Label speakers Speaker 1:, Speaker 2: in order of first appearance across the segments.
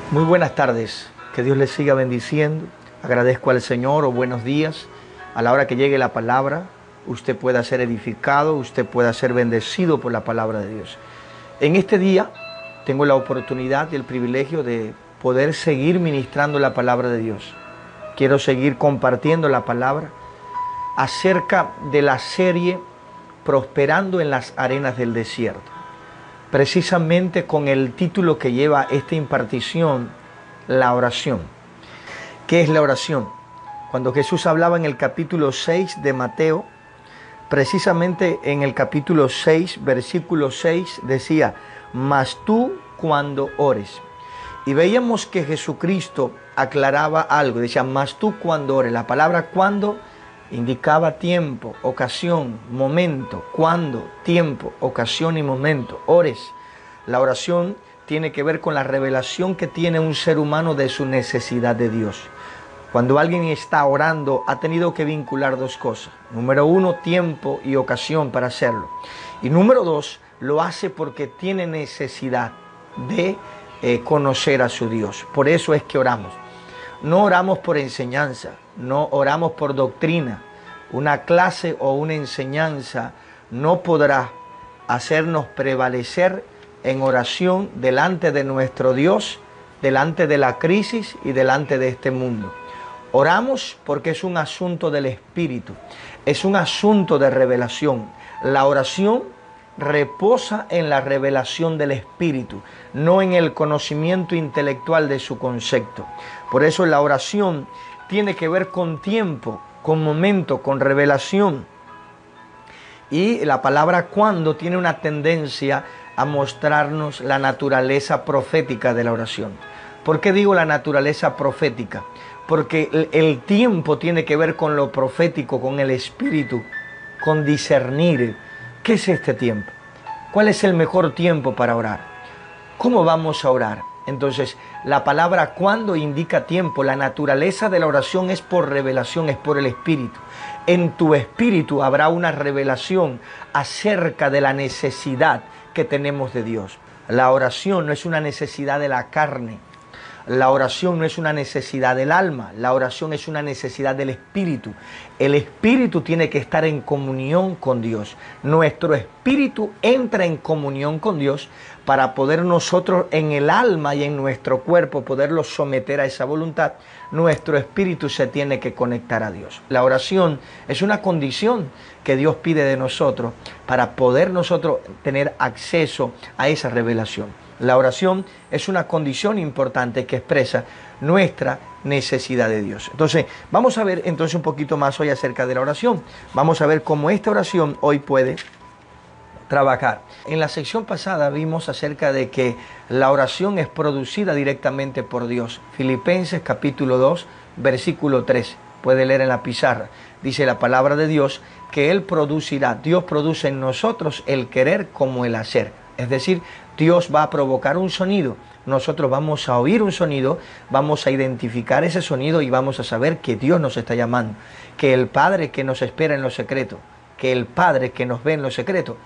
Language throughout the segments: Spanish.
Speaker 1: Muy buenas tardes, que Dios les siga bendiciendo. Agradezco al Señor o buenos días. A la hora que llegue la palabra, usted pueda ser edificado, usted pueda ser bendecido por la palabra de Dios. En este día tengo la oportunidad y el privilegio de poder seguir ministrando la palabra de Dios. Quiero seguir compartiendo la palabra acerca de la serie Prosperando en las arenas del desierto. Precisamente con el título que lleva esta impartición, la oración. ¿Qué es la oración? Cuando Jesús hablaba en el capítulo 6 de Mateo, precisamente en el capítulo 6, versículo 6, decía, mas tú cuando ores. Y veíamos que Jesucristo aclaraba algo, decía, mas tú cuando ores. La palabra cuando indicaba tiempo, ocasión, momento. Cuando, tiempo, ocasión y momento. Ores. La oración tiene que ver con la revelación que tiene un ser humano de su necesidad de Dios. Cuando alguien está orando, ha tenido que vincular dos cosas. Número uno, tiempo y ocasión para hacerlo. Y número dos, lo hace porque tiene necesidad de conocer a su Dios. Por eso es que oramos. No oramos por enseñanza, no oramos por doctrina. Una clase o una enseñanza no podrá hacernos prevalecer en oración delante de nuestro Dios, delante de la crisis y delante de este mundo. Oramos porque es un asunto del Espíritu, es un asunto de revelación. La oración reposa en la revelación del Espíritu, no en el conocimiento intelectual de su concepto. Por eso la oración tiene que ver con tiempo, con momento, con revelación. Y la palabra cuando tiene una tendencia a mostrarnos la naturaleza profética de la oración. ¿Por qué digo la naturaleza profética? Porque el tiempo tiene que ver con lo profético, con el Espíritu, con discernir. ¿Qué es este tiempo? ¿Cuál es el mejor tiempo para orar? ¿Cómo vamos a orar? Entonces, la palabra cuando indica tiempo. La naturaleza de la oración es por revelación, es por el Espíritu. En tu espíritu habrá una revelación acerca de la necesidad que tenemos de Dios. La oración no es una necesidad de la carne. La oración no es una necesidad del alma. La oración es una necesidad del Espíritu. El Espíritu tiene que estar en comunión con Dios. Nuestro espíritu entra en comunión con Dios para poder nosotros en el alma y en nuestro cuerpo poderlo someter a esa voluntad. Nuestro espíritu se tiene que conectar a Dios. La oración es una condición que Dios pide de nosotros para poder nosotros tener acceso a esa revelación. La oración es una condición importante que expresa nuestra necesidad de Dios. Entonces, vamos a ver entonces un poquito más hoy acerca de la oración. Vamos a ver cómo esta oración hoy puede trabajar. En la sección pasada vimos acerca de que la oración es producida directamente por Dios. Filipenses capítulo 2, versículo 3. Puede leer en la pizarra. Dice la palabra de Dios que Él producirá. Dios produce en nosotros el querer como el hacer. Es decir, Dios va a provocar un sonido. Nosotros vamos a oír un sonido, vamos a identificar ese sonido y vamos a saber que Dios nos está llamando. Que el Padre que nos espera en lo secreto, que el Padre que nos ve en lo secreto,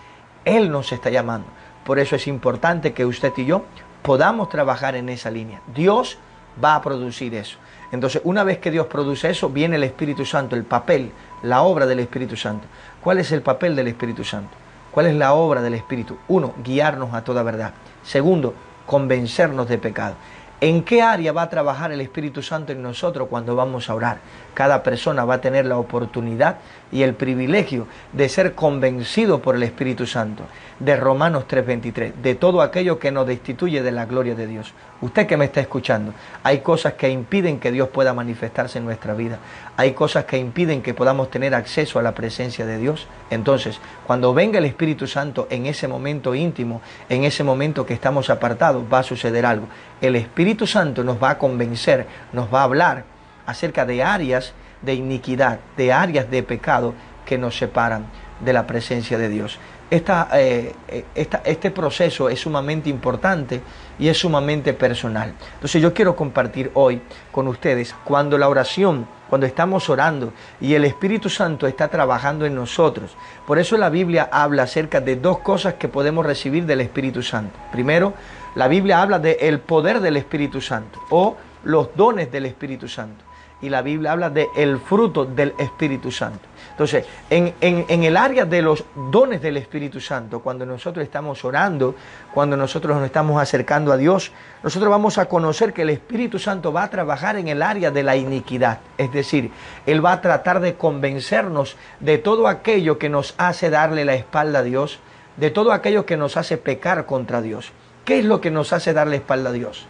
Speaker 1: Él nos está llamando. Por eso es importante que usted y yo podamos trabajar en esa línea. Dios va a producir eso. Entonces, una vez que Dios produce eso, viene el Espíritu Santo, el papel, la obra del Espíritu Santo. ¿Cuál es el papel del Espíritu Santo? ¿Cuál es la obra del Espíritu? Uno, guiarnos a toda verdad. Segundo, convencernos de pecado. ¿En qué área va a trabajar el Espíritu Santo en nosotros cuando vamos a orar? Cada persona va a tener la oportunidad y el privilegio de ser convencido por el Espíritu Santo. De Romanos 3:23, de todo aquello que nos destituye de la gloria de Dios. Usted que me está escuchando, hay cosas que impiden que Dios pueda manifestarse en nuestra vida. Hay cosas que impiden que podamos tener acceso a la presencia de Dios. Entonces, cuando venga el Espíritu Santo en ese momento íntimo, en ese momento que estamos apartados, va a suceder algo. El Espíritu Santo nos va a convencer, nos va a hablar acerca de áreas de iniquidad, de áreas de pecado que nos separan de la presencia de Dios. este proceso es sumamente importante y es sumamente personal. Entonces yo quiero compartir hoy con ustedes cuando la oración, cuando estamos orando y el Espíritu Santo está trabajando en nosotros. Por eso la Biblia habla acerca de dos cosas que podemos recibir del Espíritu Santo. Primero, la Biblia habla del poder del Espíritu Santo o los dones del Espíritu Santo. Y la Biblia habla del fruto del Espíritu Santo. Entonces, en el área de los dones del Espíritu Santo, cuando nosotros estamos orando, cuando nosotros nos estamos acercando a Dios, nosotros vamos a conocer que el Espíritu Santo va a trabajar en el área de la iniquidad. Es decir, Él va a tratar de convencernos de todo aquello que nos hace darle la espalda a Dios, de todo aquello que nos hace pecar contra Dios. ¿Qué es lo que nos hace darle espalda a Dios?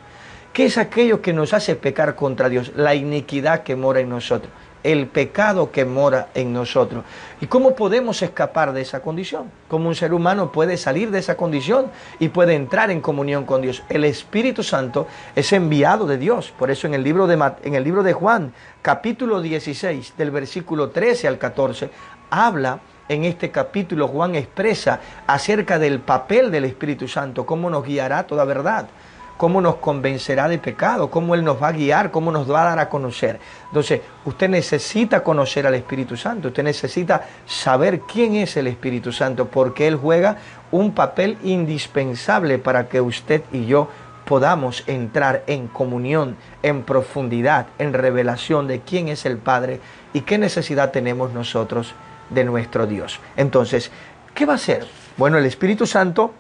Speaker 1: ¿Qué es aquello que nos hace pecar contra Dios? La iniquidad que mora en nosotros, el pecado que mora en nosotros. ¿Y cómo podemos escapar de esa condición? ¿Cómo un ser humano puede salir de esa condición y puede entrar en comunión con Dios? El Espíritu Santo es enviado de Dios. Por eso en el libro de Juan, capítulo 16, del versículo 13 al 14, habla. En este capítulo Juan expresa acerca del papel del Espíritu Santo, cómo nos guiará a toda verdad, cómo nos convencerá de pecado, cómo Él nos va a guiar, cómo nos va a dar a conocer. Entonces, usted necesita conocer al Espíritu Santo, usted necesita saber quién es el Espíritu Santo, porque Él juega un papel indispensable para que usted y yo podamos entrar en comunión, en profundidad, en revelación de quién es el Padre y qué necesidad tenemos nosotros de nuestro Dios. Entonces, ¿qué va a hacer? Bueno, el Espíritu Santo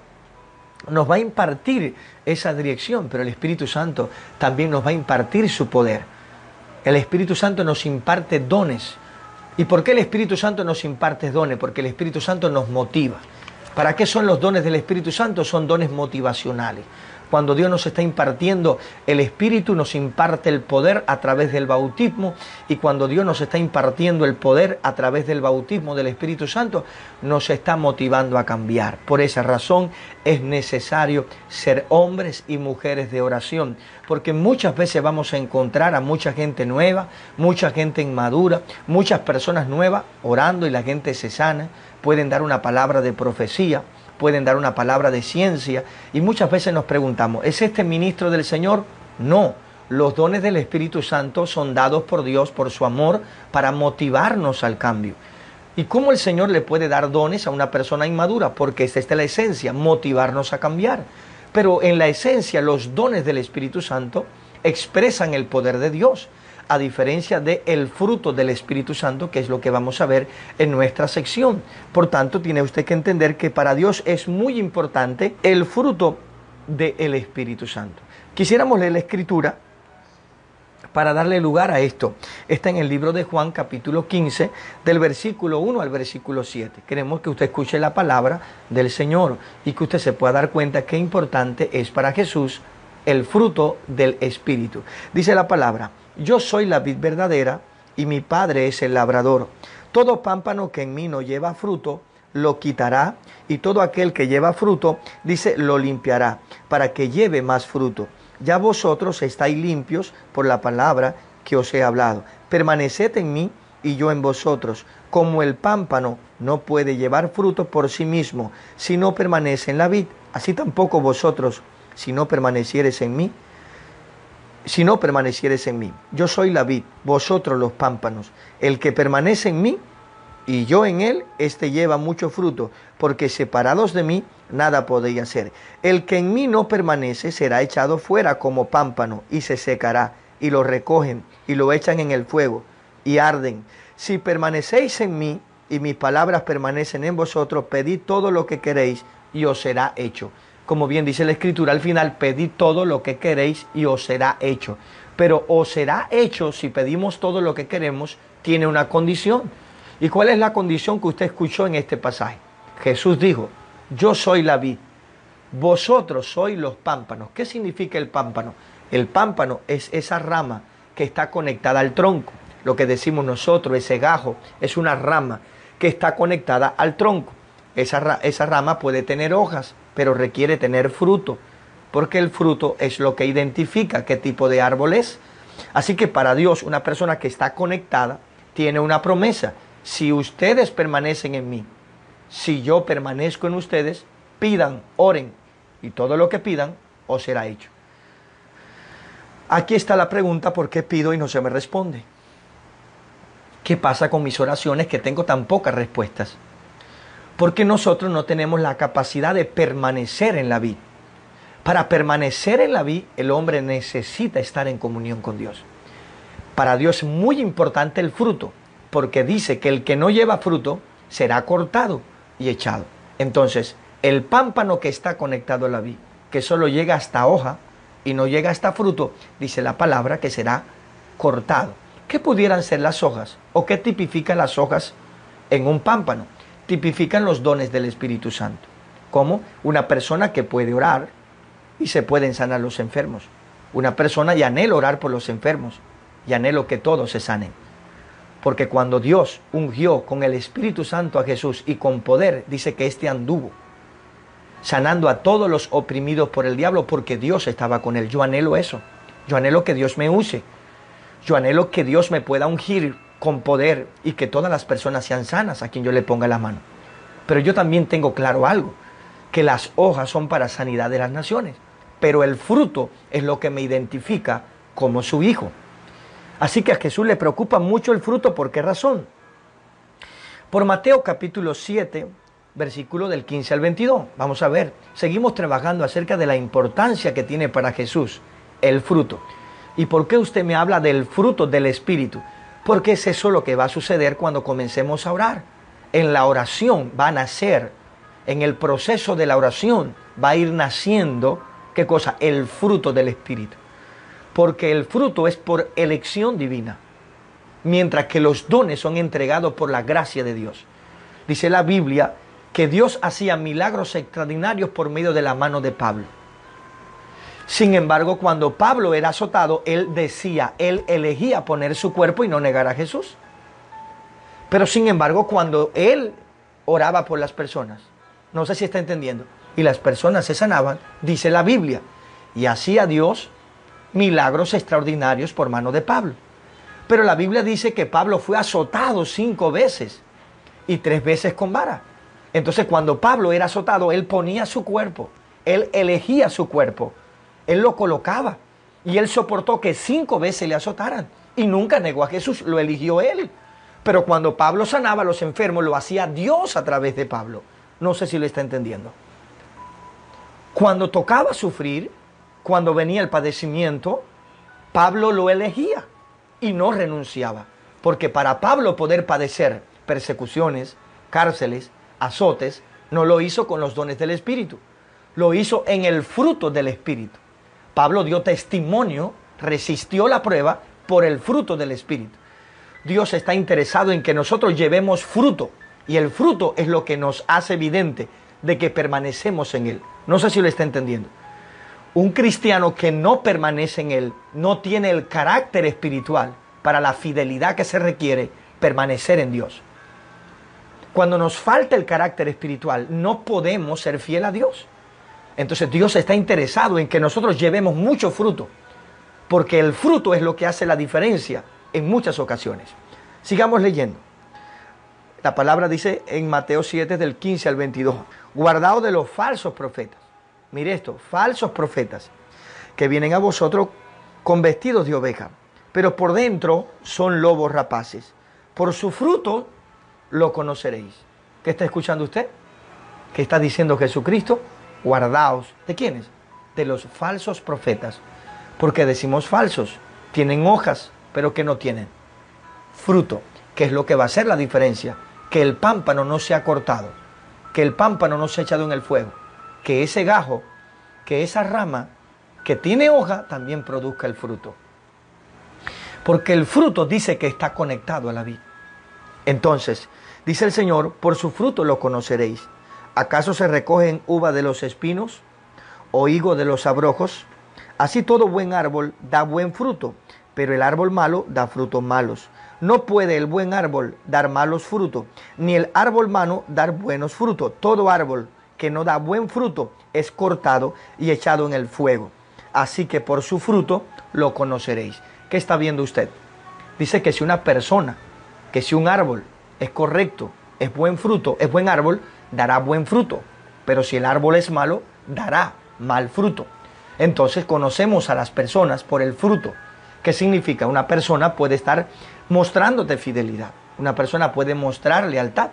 Speaker 1: nos va a impartir esa dirección, pero el Espíritu Santo también nos va a impartir su poder. El Espíritu Santo nos imparte dones. ¿Y por qué el Espíritu Santo nos imparte dones? Porque el Espíritu Santo nos motiva. ¿Para qué son los dones del Espíritu Santo? Son dones motivacionales. Cuando Dios nos está impartiendo el Espíritu, nos imparte el poder a través del bautismo. Y cuando Dios nos está impartiendo el poder a través del bautismo del Espíritu Santo, nos está motivando a cambiar. Por esa razón es necesario ser hombres y mujeres de oración. Porque muchas veces vamos a encontrar a mucha gente nueva, mucha gente inmadura, muchas personas nuevas orando y la gente se sana. Pueden dar una palabra de profecía, pueden dar una palabra de ciencia y muchas veces nos preguntamos, ¿es este ministro del Señor? No, los dones del Espíritu Santo son dados por Dios, por su amor, para motivarnos al cambio. ¿Y cómo el Señor le puede dar dones a una persona inmadura? Porque esta es la esencia, motivarnos a cambiar. Pero en la esencia los dones del Espíritu Santo expresan el poder de Dios, a diferencia del fruto del Espíritu Santo, que es lo que vamos a ver en nuestra sección. Por tanto, tiene usted que entender que para Dios es muy importante el fruto del Espíritu Santo. Quisiéramos leer la Escritura para darle lugar a esto. Está en el libro de Juan, capítulo 15, del versículo 1 al versículo 7. Queremos que usted escuche la palabra del Señor y que usted se pueda dar cuenta qué importante es para Jesús el fruto del Espíritu. Dice la palabra: yo soy la vid verdadera y mi Padre es el labrador. Todo pámpano que en mí no lleva fruto, lo quitará, y todo aquel que lleva fruto, dice, lo limpiará, para que lleve más fruto. Ya vosotros estáis limpios por la palabra que os he hablado. Permaneced en mí y yo en vosotros. Como el pámpano no puede llevar fruto por sí mismo, si no permanece en la vid, así tampoco vosotros, si no permaneciereis en mí. Si no permanecieres en mí, yo soy la vid, vosotros los pámpanos. El que permanece en mí y yo en él, éste lleva mucho fruto, porque separados de mí nada podéis hacer. El que en mí no permanece será echado fuera como pámpano y se secará, y lo recogen y lo echan en el fuego y arden. Si permanecéis en mí y mis palabras permanecen en vosotros, pedid todo lo que queréis y os será hecho. Como bien dice la Escritura, al final, pedid todo lo que queréis y os será hecho. Pero os será hecho, si pedimos todo lo que queremos, tiene una condición. ¿Y cuál es la condición que usted escuchó en este pasaje? Jesús dijo, yo soy la vid, vosotros sois los pámpanos. ¿Qué significa el pámpano? El pámpano es esa rama que está conectada al tronco. Lo que decimos nosotros, ese gajo, es una rama que está conectada al tronco. Esa rama puede tener hojas, pero requiere tener fruto, porque el fruto es lo que identifica qué tipo de árbol es. Así que para Dios, una persona que está conectada tiene una promesa. Si ustedes permanecen en mí si yo permanezco en ustedes, pidan, oren, y todo lo que pidan os será hecho. Aquí está la pregunta: ¿por qué pido y no se me responde? ¿Qué pasa con mis oraciones que tengo tan pocas respuestas? Porque nosotros no tenemos la capacidad de permanecer en la vid. Para permanecer en la vid, el hombre necesita estar en comunión con Dios. Para Dios es muy importante el fruto, porque dice que el que no lleva fruto será cortado y echado. Entonces, el pámpano que está conectado a la vid, que solo llega hasta hoja y no llega hasta fruto, dice la palabra que será cortado. ¿Qué pudieran ser las hojas? ¿O qué tipifican las hojas en un pámpano? Tipifican los dones del Espíritu Santo. Como una persona que puede orar y se pueden sanar los enfermos. Una persona, y anhelo orar por los enfermos, y anhelo que todos se sanen. Porque cuando Dios ungió con el Espíritu Santo a Jesús y con poder, dice que éste anduvo sanando a todos los oprimidos por el diablo, porque Dios estaba con él. Yo anhelo eso. Yo anhelo que Dios me use. Yo anhelo que Dios me pueda ungir con poder y que todas las personas sean sanas a quien yo le ponga la mano. Pero yo también tengo claro algo, que las hojas son para sanidad de las naciones, pero el fruto es lo que me identifica como su hijo. Así que a Jesús le preocupa mucho el fruto. ¿Por qué razón? Por Mateo capítulo 7, versículo del 15 al 22. Vamos a ver, seguimos trabajando acerca de la importancia que tiene para Jesús el fruto. ¿Y por qué usted me habla del fruto del Espíritu? Porque es eso lo que va a suceder cuando comencemos a orar. En la oración va a nacer, en el proceso de la oración va a ir naciendo, ¿qué cosa? El fruto del Espíritu. Porque el fruto es por elección divina, mientras que los dones son entregados por la gracia de Dios. Dice la Biblia que Dios hacía milagros extraordinarios por medio de la mano de Pablo. Sin embargo, cuando Pablo era azotado, él elegía poner su cuerpo y no negar a Jesús. Pero sin embargo, cuando él oraba por las personas, no sé si está entendiendo, y las personas se sanaban, dice la Biblia, y hacía Dios milagros extraordinarios por mano de Pablo. Pero la Biblia dice que Pablo fue azotado 5 veces y 3 veces con vara. Entonces, cuando Pablo era azotado, él ponía su cuerpo, él elegía su cuerpo, él lo colocaba y él soportó que 5 veces le azotaran y nunca negó a Jesús, lo eligió él. Pero cuando Pablo sanaba a los enfermos, lo hacía Dios a través de Pablo. No sé si lo está entendiendo. Cuando tocaba sufrir, cuando venía el padecimiento, Pablo lo elegía y no renunciaba. Porque para Pablo poder padecer persecuciones, cárceles, azotes, no lo hizo con los dones del Espíritu. Lo hizo en el fruto del Espíritu. Pablo dio testimonio, resistió la prueba por el fruto del Espíritu. Dios está interesado en que nosotros llevemos fruto. Y el fruto es lo que nos hace evidente de que permanecemos en Él. No sé si lo está entendiendo. Un cristiano que no permanece en Él no tiene el carácter espiritual para la fidelidad que se requiere permanecer en Dios. Cuando nos falta el carácter espiritual, no podemos ser fiel a Dios. Entonces Dios está interesado en que nosotros llevemos mucho fruto, porque el fruto es lo que hace la diferencia en muchas ocasiones. Sigamos leyendo. La palabra dice en Mateo 7 del 15 al 22, guardaos de los falsos profetas. Mire esto, falsos profetas que vienen a vosotros con vestidos de oveja, pero por dentro son lobos rapaces. Por su fruto lo conoceréis. ¿Qué está escuchando usted? ¿Qué está diciendo Jesucristo? Guardaos. ¿De quiénes? De los falsos profetas. Porque decimos falsos. Tienen hojas, pero que no tienen fruto. ¿Qué es lo que va a hacer la diferencia? Que el pámpano no se ha cortado. Que el pámpano no se ha echado en el fuego. Que ese gajo, que esa rama que tiene hoja, también produzca el fruto. Porque el fruto dice que está conectado a la vid. Entonces, dice el Señor, por su fruto lo conoceréis. ¿Acaso se recogen uva de los espinos o higo de los abrojos? Así todo buen árbol da buen fruto, pero el árbol malo da frutos malos. No puede el buen árbol dar malos frutos, ni el árbol malo dar buenos frutos. Todo árbol que no da buen fruto es cortado y echado en el fuego. Así que por su fruto lo conoceréis. ¿Qué está viendo usted? Dice que si una persona, que si un árbol es correcto, es buen fruto, es buen árbol, dará buen fruto, pero si el árbol es malo, dará mal fruto. Entonces conocemos a las personas por el fruto. ¿Qué significa? Una persona puede estar mostrándote fidelidad, una persona puede mostrar lealtad,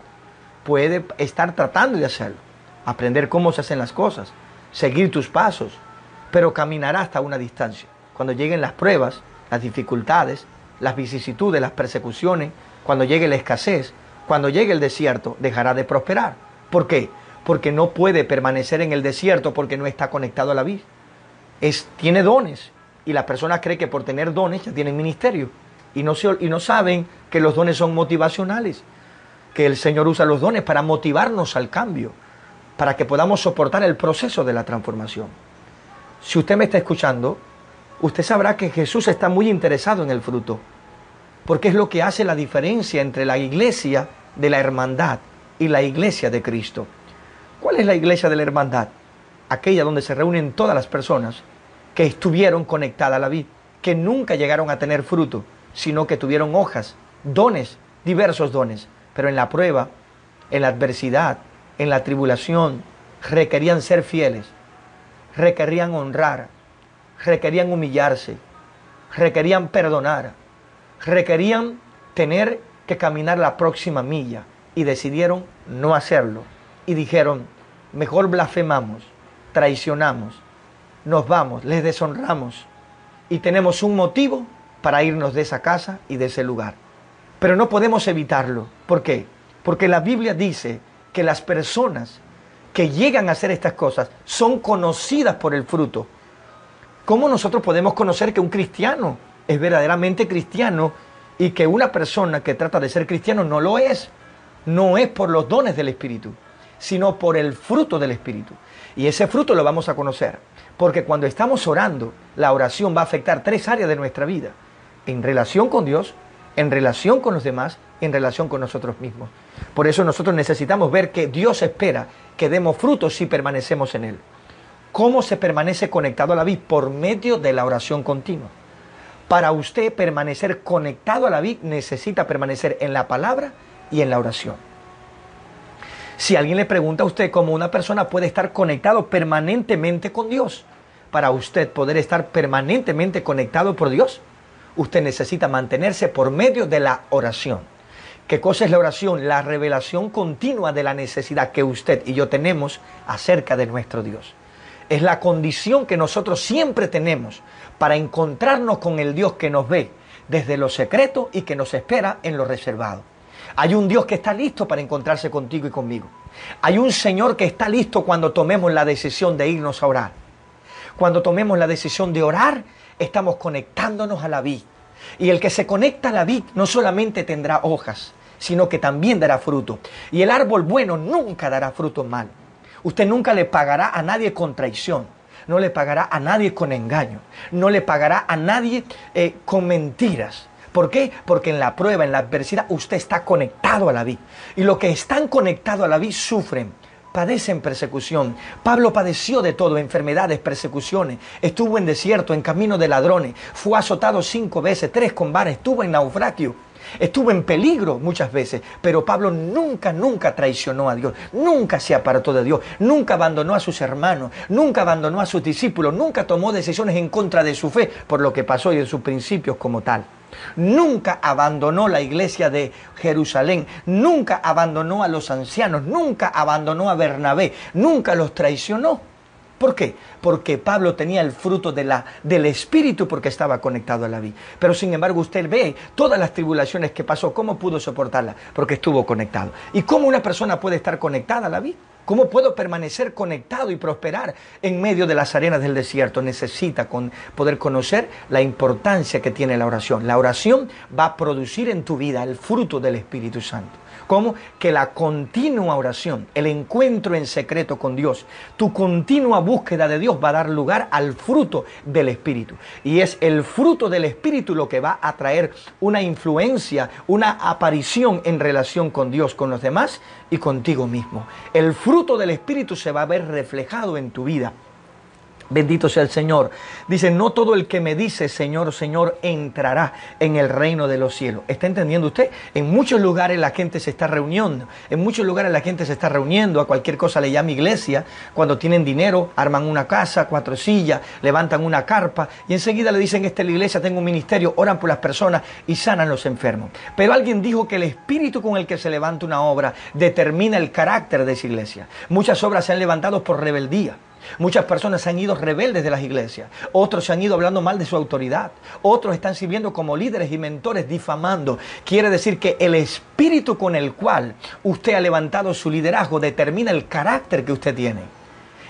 Speaker 1: puede estar tratando de hacerlo, aprender cómo se hacen las cosas, seguir tus pasos, pero caminará hasta una distancia. Cuando lleguen las pruebas, las dificultades, las vicisitudes, las persecuciones, cuando llegue la escasez, cuando llegue el desierto, dejará de prosperar. ¿Por qué? Porque no puede permanecer en el desierto porque no está conectado a la vid. Tiene dones y la persona cree que por tener dones ya tienen ministerio y no saben que los dones son motivacionales, que el Señor usa los dones para motivarnos al cambio, para que podamos soportar el proceso de la transformación. Si usted me está escuchando, usted sabrá que Jesús está muy interesado en el fruto, porque es lo que hace la diferencia entre la iglesia de la hermandad y la iglesia de Cristo. ¿Cuál es la iglesia de la hermandad? Aquella donde se reúnen todas las personas que estuvieron conectadas a la vid, que nunca llegaron a tener fruto, sino que tuvieron hojas, dones, diversos dones, pero en la prueba, en la adversidad, en la tribulación, requerían ser fieles, requerían honrar, requerían humillarse, requerían perdonar, requerían tener que caminar la próxima milla y decidieron no hacerlo y dijeron, mejor blasfemamos, traicionamos, nos vamos, les deshonramos y tenemos un motivo para irnos de esa casa y de ese lugar. Pero no podemos evitarlo. ¿Por qué? Porque la Biblia dice que las personas que llegan a hacer estas cosas son conocidas por el fruto. ¿Cómo nosotros podemos conocer que un cristiano es verdaderamente cristiano y que una persona que trata de ser cristiano no lo es? No es por los dones del Espíritu, sino por el fruto del Espíritu. Y ese fruto lo vamos a conocer, porque cuando estamos orando, la oración va a afectar 3 áreas de nuestra vida: en relación con Dios, en relación con los demás, en relación con nosotros mismos. Por eso nosotros necesitamos ver que Dios espera que demos frutos si permanecemos en Él. ¿Cómo se permanece conectado a la vid? Por medio de la oración continua. Para usted permanecer conectado a la vid, necesita permanecer en la palabra y en la oración. Si alguien le pregunta a usted cómo una persona puede estar conectado permanentemente con Dios, para usted poder estar permanentemente conectado por Dios, usted necesita mantenerse por medio de la oración. ¿Qué cosa es la oración? La revelación continua de la necesidad que usted y yo tenemos acerca de nuestro Dios. Es la condición que nosotros siempre tenemos para encontrarnos con el Dios que nos ve desde lo secreto y que nos espera en lo reservado. Hay un Dios que está listo para encontrarse contigo y conmigo. Hay un Señor que está listo cuando tomemos la decisión de irnos a orar. Cuando tomemos la decisión de orar, estamos conectándonos a la vid. Y el que se conecta a la vid no solamente tendrá hojas, sino que también dará fruto. Y el árbol bueno nunca dará fruto mal. Usted nunca le pagará a nadie con traición. No le pagará a nadie con engaño. No le pagará a nadie con mentiras. ¿Por qué? Porque en la prueba, en la adversidad, usted está conectado a la vid. Y los que están conectados a la vid sufren, padecen persecución. Pablo padeció de todo, enfermedades, persecuciones. Estuvo en desierto, en camino de ladrones. Fue azotado 5 veces, 3 con vara. Estuvo en naufragio. Estuvo en peligro muchas veces, pero Pablo nunca traicionó a Dios, nunca se apartó de Dios, nunca abandonó a sus hermanos, nunca abandonó a sus discípulos, nunca tomó decisiones en contra de su fe por lo que pasó y de sus principios como tal. Nunca abandonó la iglesia de Jerusalén, nunca abandonó a los ancianos, nunca abandonó a Bernabé, nunca los traicionó. ¿Por qué? Porque Pablo tenía el fruto del Espíritu porque estaba conectado a la vid. Pero sin embargo usted ve todas las tribulaciones que pasó, ¿cómo pudo soportarlas? Porque estuvo conectado. ¿Y cómo una persona puede estar conectada a la vid? ¿Cómo puedo permanecer conectado y prosperar en medio de las arenas del desierto? Necesita poder conocer la importancia que tiene la oración. La oración va a producir en tu vida el fruto del Espíritu Santo. ¿Cómo? Que la continua oración, el encuentro en secreto con Dios, tu continua búsqueda de Dios va a dar lugar al fruto del Espíritu. Y es el fruto del Espíritu lo que va a traer una influencia, una aparición en relación con Dios, con los demás y contigo mismo. El fruto del Espíritu se va a ver reflejado en tu vida. Bendito sea el Señor. Dice, no todo el que me dice Señor, Señor, entrará en el reino de los cielos. ¿Está entendiendo usted? En muchos lugares la gente se está reuniendo. En muchos lugares la gente se está reuniendo. A cualquier cosa le llama iglesia. Cuando tienen dinero, arman una casa, 4 sillas, levantan una carpa y enseguida le dicen, esta es la iglesia, tengo un ministerio, oran por las personas y sanan los enfermos. Pero alguien dijo que el espíritu con el que se levanta una obra determina el carácter de esa iglesia. Muchas obras se han levantado por rebeldía. Muchas personas se han ido rebeldes de las iglesias. Otros se han ido hablando mal de su autoridad. Otros están sirviendo como líderes y mentores, difamando. Quiere decir que el espíritu con el cual usted ha levantado su liderazgo determina el carácter que usted tiene.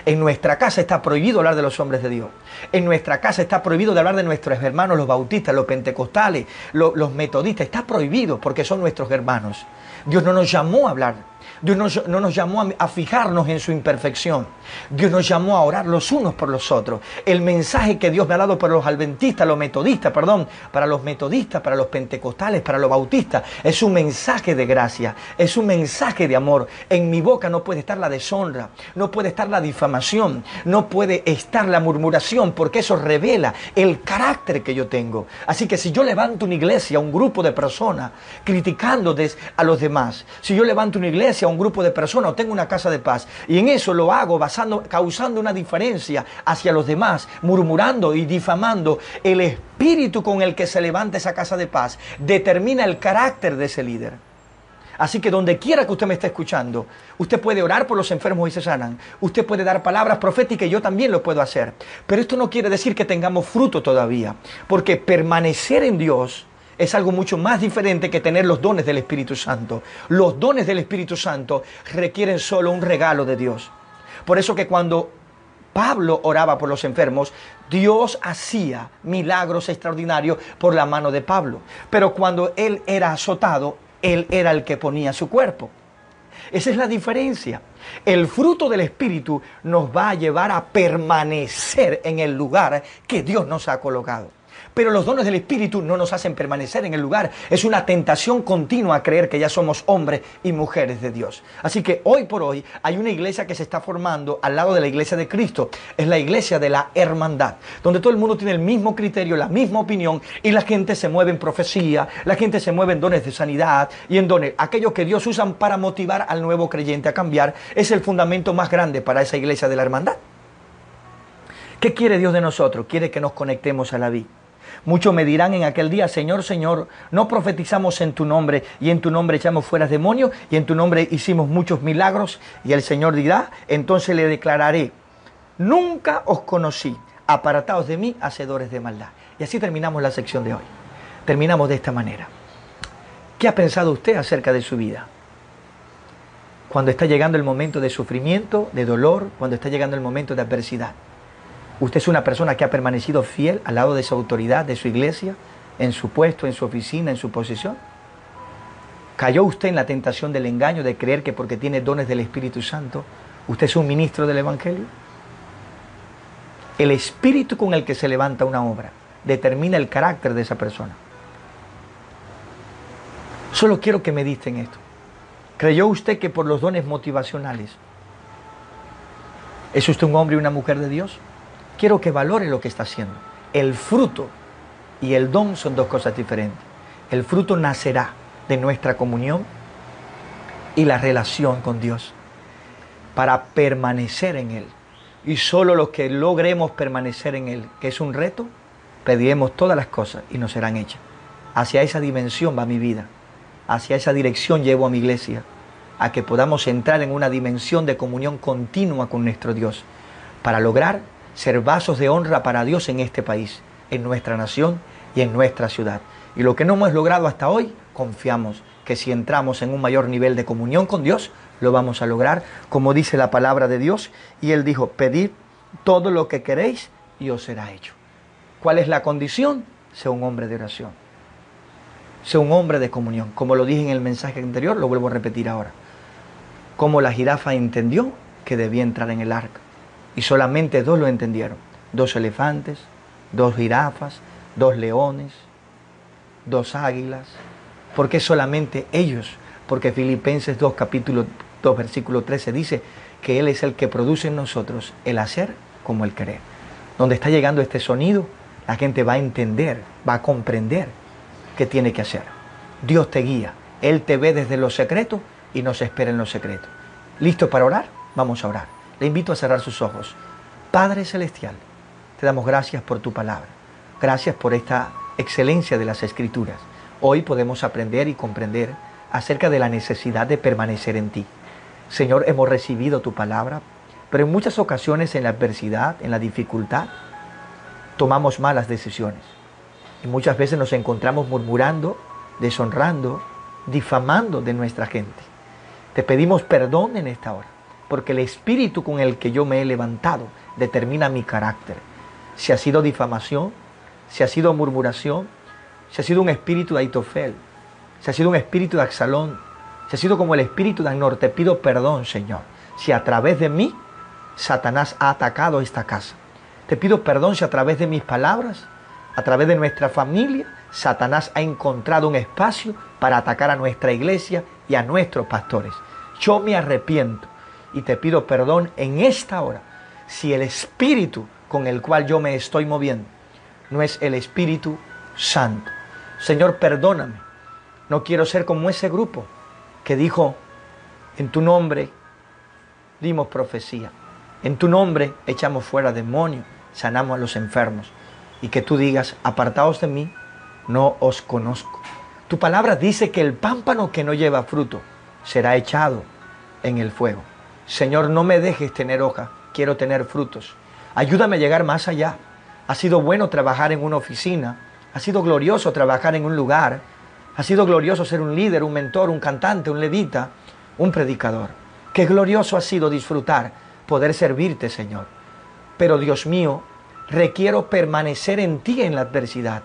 Speaker 1: En nuestra casa está prohibido hablar de los hombres de Dios. En nuestra casa está prohibido de hablar de nuestros hermanos, los bautistas, los pentecostales, los metodistas. Está prohibido porque son nuestros hermanos. Dios no nos llamó a hablar. Dios no nos llamó a fijarnos en su imperfección. Dios nos llamó a orar los unos por los otros. El mensaje que Dios me ha dado para los adventistas, para los metodistas, para los pentecostales, para los bautistas, es un mensaje de gracia, es un mensaje de amor. En mi boca no puede estar la deshonra, no puede estar la difamación, no puede estar la murmuración, porque eso revela el carácter que yo tengo. Así que si yo levanto una iglesia, un grupo de personas, criticando a los demás, si yo levanto una iglesia, un grupo de personas, o tengo una casa de paz, y en eso lo hago causando una diferencia hacia los demás, murmurando y difamando, el espíritu con el que se levanta esa casa de paz determina el carácter de ese líder. Así que donde quiera que usted me esté escuchando, usted puede orar por los enfermos y se sanan. Usted puede dar palabras proféticas y yo también lo puedo hacer. Pero esto no quiere decir que tengamos fruto todavía, porque permanecer en Dios es algo mucho más diferente que tener los dones del Espíritu Santo. Los dones del Espíritu Santo requieren solo un regalo de Dios. Por eso que cuando Pablo oraba por los enfermos, Dios hacía milagros extraordinarios por la mano de Pablo. Pero cuando él era azotado, él era el que ponía su cuerpo. Esa es la diferencia. El fruto del Espíritu nos va a llevar a permanecer en el lugar que Dios nos ha colocado. Pero los dones del Espíritu no nos hacen permanecer en el lugar. Es una tentación continua a creer que ya somos hombres y mujeres de Dios. Así que hoy por hoy hay una iglesia que se está formando al lado de la iglesia de Cristo. Es la iglesia de la hermandad, donde todo el mundo tiene el mismo criterio, la misma opinión y la gente se mueve en profecía, la gente se mueve en dones de sanidad y en dones, aquellos que Dios usa para motivar al nuevo creyente a cambiar. Es el fundamento más grande para esa iglesia de la hermandad. ¿Qué quiere Dios de nosotros? Quiere que nos conectemos a la vid. Muchos me dirán en aquel día, Señor, Señor, no profetizamos en tu nombre y en tu nombre echamos fuera demonios y en tu nombre hicimos muchos milagros. Y el Señor dirá, entonces le declararé, nunca os conocí, apartaos de mí, hacedores de maldad. Y así terminamos la sección de hoy. Terminamos de esta manera. ¿Qué ha pensado usted acerca de su vida? Cuando está llegando el momento de sufrimiento, de dolor, cuando está llegando el momento de adversidad. ¿Usted es una persona que ha permanecido fiel al lado de su autoridad, de su iglesia, en su puesto, en su oficina, en su posición? ¿Cayó usted en la tentación del engaño de creer que porque tiene dones del Espíritu Santo, usted es un ministro del Evangelio? El espíritu con el que se levanta una obra determina el carácter de esa persona. Solo quiero que mediten esto. ¿Creyó usted que por los dones motivacionales es usted un hombre y una mujer de Dios? Quiero que valore lo que está haciendo. El fruto y el don son dos cosas diferentes. El fruto nacerá de nuestra comunión y la relación con Dios para permanecer en Él. Y solo los que logremos permanecer en Él, que es un reto, pediremos todas las cosas y nos serán hechas. Hacia esa dimensión va mi vida. Hacia esa dirección llevo a mi iglesia. A que podamos entrar en una dimensión de comunión continua con nuestro Dios. Para lograr ser vasos de honra para Dios en este país, en nuestra nación y en nuestra ciudad. Y lo que no hemos logrado hasta hoy, confiamos que si entramos en un mayor nivel de comunión con Dios, lo vamos a lograr, como dice la palabra de Dios. Y Él dijo, pedid todo lo que queréis y os será hecho. ¿Cuál es la condición? Sea un hombre de oración. Sea un hombre de comunión. Como lo dije en el mensaje anterior, lo vuelvo a repetir ahora. Como la jirafa entendió que debía entrar en el arca. Y solamente 2 lo entendieron. 2 elefantes, 2 jirafas, 2 leones, 2 águilas. ¿Por qué solamente ellos? Porque Filipenses 2, capítulo 2, versículo 13 dice que Él es el que produce en nosotros el hacer como el querer. Donde está llegando este sonido, la gente va a entender, va a comprender qué tiene que hacer. Dios te guía. Él te ve desde lo secreto y nos espera en lo secreto. ¿Listo para orar? Vamos a orar. Le invito a cerrar sus ojos. Padre Celestial, te damos gracias por tu palabra. Gracias por esta excelencia de las Escrituras. Hoy podemos aprender y comprender acerca de la necesidad de permanecer en ti. Señor, hemos recibido tu palabra, pero en muchas ocasiones en la adversidad, en la dificultad, tomamos malas decisiones. Y muchas veces nos encontramos murmurando, deshonrando, difamando de nuestra gente. Te pedimos perdón en esta hora, porque el espíritu con el que yo me he levantado determina mi carácter. Si ha sido difamación, si ha sido murmuración, si ha sido un espíritu de Aitofel, si ha sido un espíritu de Absalón, si ha sido como el espíritu de Agnor, te pido perdón, Señor, si a través de mí Satanás ha atacado esta casa. Te pido perdón si a través de mis palabras, a través de nuestra familia, Satanás ha encontrado un espacio para atacar a nuestra iglesia y a nuestros pastores. Yo me arrepiento y te pido perdón en esta hora si el espíritu con el cual yo me estoy moviendo no es el Espíritu Santo. Señor, perdóname. No quiero ser como ese grupo que dijo, en tu nombre dimos profecía, en tu nombre echamos fuera demonios, sanamos a los enfermos. Y que tú digas, apartaos de mí, no os conozco. Tu palabra dice que el pámpano que no lleva fruto será echado en el fuego. Señor, no me dejes tener hoja, quiero tener frutos. Ayúdame a llegar más allá. Ha sido bueno trabajar en una oficina, ha sido glorioso trabajar en un lugar, ha sido glorioso ser un líder, un mentor, un cantante, un levita, un predicador. Qué glorioso ha sido disfrutar, poder servirte, Señor. Pero Dios mío, requiero permanecer en ti en la adversidad.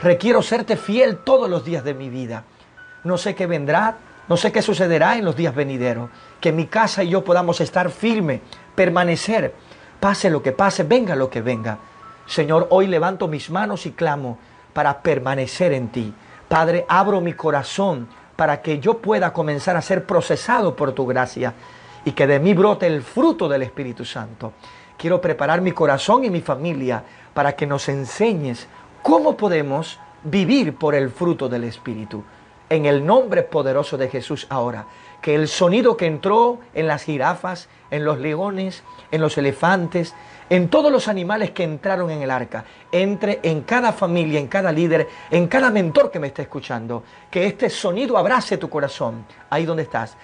Speaker 1: Requiero serte fiel todos los días de mi vida. No sé qué vendrá, no sé qué sucederá en los días venideros. Que mi casa y yo podamos estar firmes, permanecer, pase lo que pase, venga lo que venga. Señor, hoy levanto mis manos y clamo para permanecer en ti. Padre, abro mi corazón para que yo pueda comenzar a ser procesado por tu gracia y que de mí brote el fruto del Espíritu Santo. Quiero preparar mi corazón y mi familia para que nos enseñes cómo podemos vivir por el fruto del Espíritu. En el nombre poderoso de Jesús ahora, que el sonido que entró en las jirafas, en los leones, en los elefantes, en todos los animales que entraron en el arca, entre en cada familia, en cada líder, en cada mentor que me esté escuchando. Que este sonido abrace tu corazón, ahí donde estás.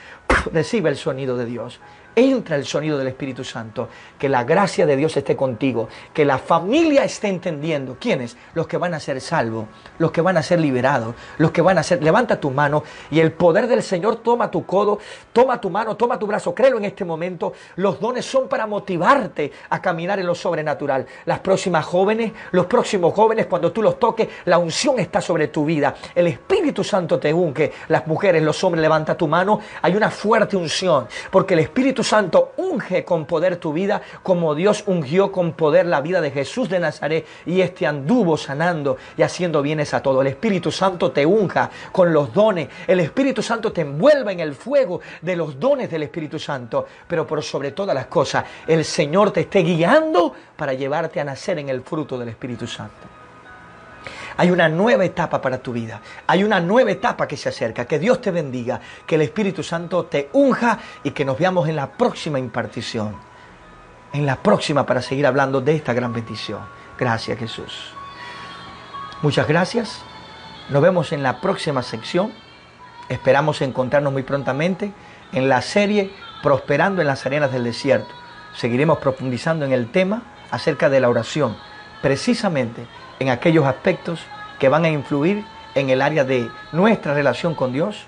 Speaker 1: Recibe el sonido de Dios. Entra el sonido del Espíritu Santo. Que la gracia de Dios esté contigo. Que la familia esté entendiendo. ¿Quiénes? Los que van a ser salvos. Los que van a ser liberados. Los que van a ser... Levanta tu mano y el poder del Señor toma tu codo, toma tu mano, toma tu brazo. Créelo en este momento. Los dones son para motivarte a caminar en lo sobrenatural. Las próximas jóvenes, los próximos jóvenes, cuando tú los toques, la unción está sobre tu vida. El Espíritu Santo te unge. Las mujeres, los hombres, levanta tu mano. Hay una fuerte unción. Porque el Espíritu Santo unge con poder tu vida, como Dios ungió con poder la vida de Jesús de Nazaret, y este anduvo sanando y haciendo bienes a todo. El Espíritu Santo te unja con los dones. El Espíritu Santo te envuelva en el fuego de los dones del Espíritu Santo. Pero por sobre todas las cosas, el Señor te esté guiando para llevarte a nacer en el fruto del Espíritu Santo. Hay una nueva etapa para tu vida. Hay una nueva etapa que se acerca. Que Dios te bendiga. Que el Espíritu Santo te unja y que nos veamos en la próxima impartición. En la próxima para seguir hablando de esta gran bendición. Gracias, Jesús. Muchas gracias. Nos vemos en la próxima sección. Esperamos encontrarnos muy prontamente en la serie Prosperando en las arenas del desierto. Seguiremos profundizando en el tema acerca de la oración. Precisamente en aquellos aspectos que van a influir en el área de nuestra relación con Dios,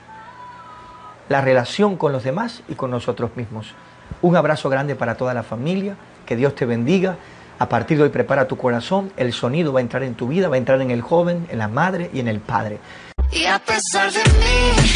Speaker 1: la relación con los demás y con nosotros mismos. Un abrazo grande para toda la familia, que Dios te bendiga. A partir de hoy prepara tu corazón, el sonido va a entrar en tu vida, va a entrar en el joven, en la madre y en el padre.
Speaker 2: Y a pesar de mí